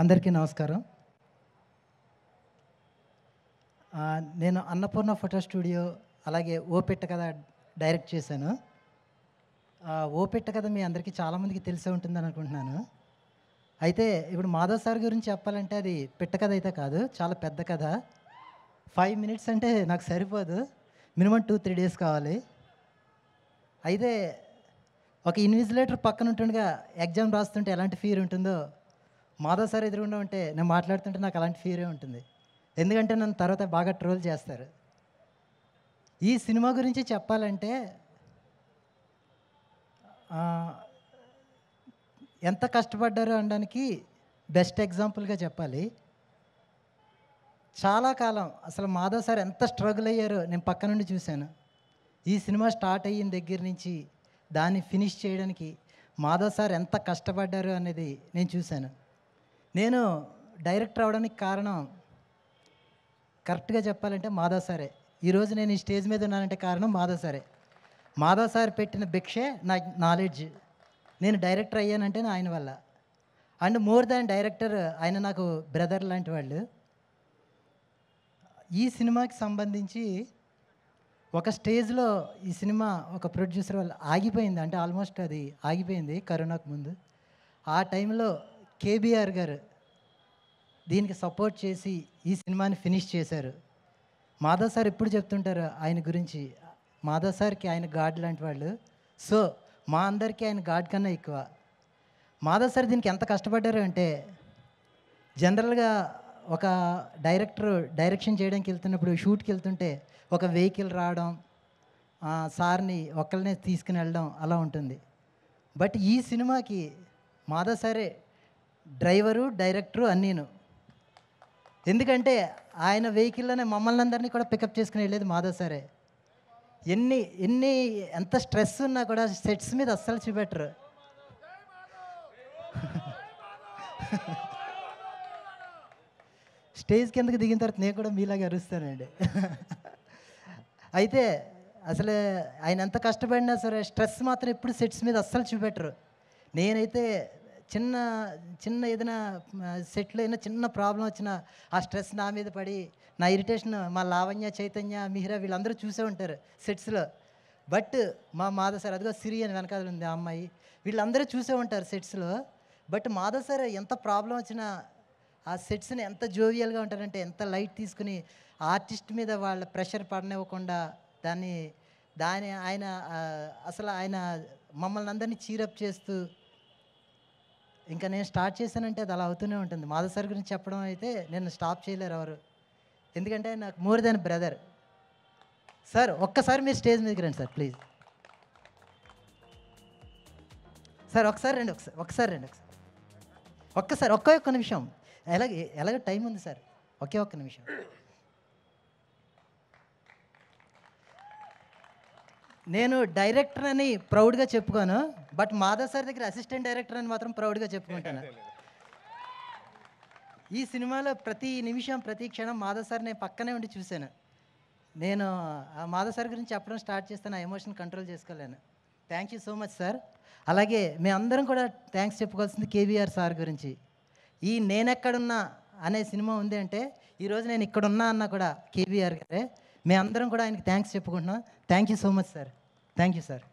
అందరికీ నమస్కారం. నేను అన్నపూర్ణ ఫోటో స్టూడియో అలాగే ఓ పెట్ట కథ డైరెక్ట్ చేశాను. ఓ పెట్ట కథ మీ అందరికీ చాలామందికి తెలిసే ఉంటుందని అనుకుంటున్నాను. అయితే ఇప్పుడు మాధవ్ సార్ గురించి చెప్పాలంటే అది పెట్ట కథ అయితే కాదు, చాలా పెద్ద కథ. 5 మినిట్స్ అంటే నాకు సరిపోదు, మినిమం 2-3 డేస్ కావాలి. అయితే ఒక ఇన్విజిలేటర్ పక్కన ఉంటుండగా ఎగ్జామ్ రాస్తుంటే ఎలాంటి ఫీల్ ఉంటుందో, మాధవ్ సార్ ఎదురుగుండా ఉంటే నేను మాట్లాడుతుంటే నాకు అలాంటి ఫీరే ఉంటుంది. ఎందుకంటే నన్ను తర్వాత బాగా ట్రోల్ చేస్తారు. ఈ సినిమా గురించి చెప్పాలంటే ఎంత కష్టపడ్డారు అనడానికి బెస్ట్ ఎగ్జాంపుల్గా చెప్పాలి. చాలా కాలం అసలు మాధవ్ సార్ ఎంత స్ట్రగుల్ అయ్యారో నేను పక్క నుండి చూశాను. ఈ సినిమా స్టార్ట్ అయిన దగ్గర నుంచి దాన్ని ఫినిష్ చేయడానికి మాధవ్ సార్ ఎంత కష్టపడ్డారు అనేది నేను చూశాను. నేను డైరెక్టర్ అవ్వడానికి కారణం కరెక్ట్గా చెప్పాలంటే మాధవ్ సారే. ఈరోజు నేను ఈ స్టేజ్ మీద ఉన్నానంటే కారణం మాధవ్ సారే. మాధవ్ సార్ పెట్టిన భిక్షే నా నాలెడ్జ్. నేను డైరెక్టర్ అయ్యానంటే ఆయన వల్ల. అండ్ మోర్ దాన్ డైరెక్టర్, ఆయన నాకు బ్రదర్ లాంటి వాళ్ళు. ఈ సినిమాకి సంబంధించి ఒక స్టేజ్లో ఈ సినిమా ఒక ప్రొడ్యూసర్ వల్ల ఆగిపోయింది. అంటే ఆల్మోస్ట్ అది ఆగిపోయింది కరోనాకు ముందు. ఆ టైంలో కేబీఆర్ గారు దీనికి సపోర్ట్ చేసి ఈ సినిమాని ఫినిష్ చేశారు. మాధవ్ సార్ ఎప్పుడు చెప్తుంటారు ఆయన గురించి, మాధవ్ సార్కి ఆయన గాడ్ లాంటి వాళ్ళు. సో మా అందరికీ ఆయన గాడ్ కన్నా ఎక్కువ. మాధవ్ సార్ దీనికి ఎంత కష్టపడ్డారు అంటే, జనరల్గా ఒక డైరెక్టర్ డైరెక్షన్ చేయడానికి వెళ్తున్నప్పుడు, షూట్కి వెళ్తుంటే ఒక వెహికల్ రావడం, సార్ని ఒక్కళ్ళనే తీసుకుని వెళ్ళడం అలా ఉంటుంది. బట్ ఈ సినిమాకి మాధవ్ సారే డ్రైవరు, డైరెక్టరు అన్నీను. ఎందుకంటే ఆయన వెహికల్లోనే మమ్మల్ని అందరినీ కూడా పికప్ చేసుకుని వెళ్ళేది మాధవ్ సారే. ఎంత స్ట్రెస్ ఉన్నా కూడా సెట్స్ మీద అస్సలు చూపెట్టరు. స్టేజ్ కిందకి దిగిన తర్వాత నేను కూడా మీలాగా అరుస్తానండి. అయితే అసలు ఆయన ఎంత కష్టపడినా సరే స్ట్రెస్ మాత్రం ఎప్పుడు సెట్స్ మీద అస్సలు చూపెట్టరు. నేనైతే చిన్న ఏదైనా సెట్లో అయినా చిన్న ప్రాబ్లం వచ్చినా ఆ స్ట్రెస్ నా మీద పడి, నా ఇరిటేషన్ మా లావణ్య, చైతన్య, మిహిరా వీళ్ళందరూ చూసే ఉంటారు సెట్స్లో. బట్ మా మాధవ్ సార్, అదిగో సిరి అని వెనకాల ఉంది ఆ అమ్మాయి, వీళ్ళందరూ చూసే ఉంటారు సెట్స్లో. బట్ మాధవ్ సార్ ఎంత ప్రాబ్లం వచ్చినా ఆ సెట్స్ని ఎంత జోవియల్గా ఉంటారంటే, ఎంత లైట్ తీసుకుని ఆర్టిస్ట్ మీద వాళ్ళ ప్రెషర్ పడనివ్వకుండా దాని ఆయన అసలు ఆయన మమ్మల్ని అందరినీ చీరప్ చేస్తూ, ఇంకా నేను స్టార్ట్ చేశానంటే అది అలా అవుతూనే ఉంటుంది. మాధవ్ సార్ గురించి చెప్పడం అయితే నేను స్టాప్ చేయలేరు ఎవరు. ఎందుకంటే నాకు మోర్ దెన్ బ్రదర్. సార్ ఒక్కసారి మీరు స్టేజ్ మీదకి రండి సార్ ప్లీజ్. సార్ ఒకసారి రండి, ఒక్క నిమిషం. ఎలాగ టైం ఉంది సార్, ఒక్క నిమిషం. నేను డైరెక్టర్ అని ప్రౌడ్గా చెప్పుకోను, బట్ మాధవ్ సార్ దగ్గర అసిస్టెంట్ డైరెక్టర్ అని మాత్రం ప్రౌడ్గా చెప్పుకుంటాను. ఈ సినిమాలో ప్రతి నిమిషం, ప్రతి క్షణం మాధవ్ సార్ నేను పక్కనే ఉండి చూశాను. నేను ఆ మాధవ్ సార్ గురించి చెప్పడం స్టార్ట్ చేస్తే నా ఎమోషన్ కంట్రోల్ చేసుకోలేను. Thank you so much sir. అలాగే మేమందరం కూడా థ్యాంక్స్ చెప్పుకోవాల్సింది కేబీఆర్ సార్ గురించి. ఈ నేనెక్కడున్నా అనే సినిమా ఉంది అంటే ఈరోజు నేను ఇక్కడున్నా అన్నా కూడా కేబీఆర్ గారే. మేమందరం కూడా ఆయనకి థ్యాంక్స్ చెప్పుకుంటున్నాం. Thank you so much sir. Thank you sir.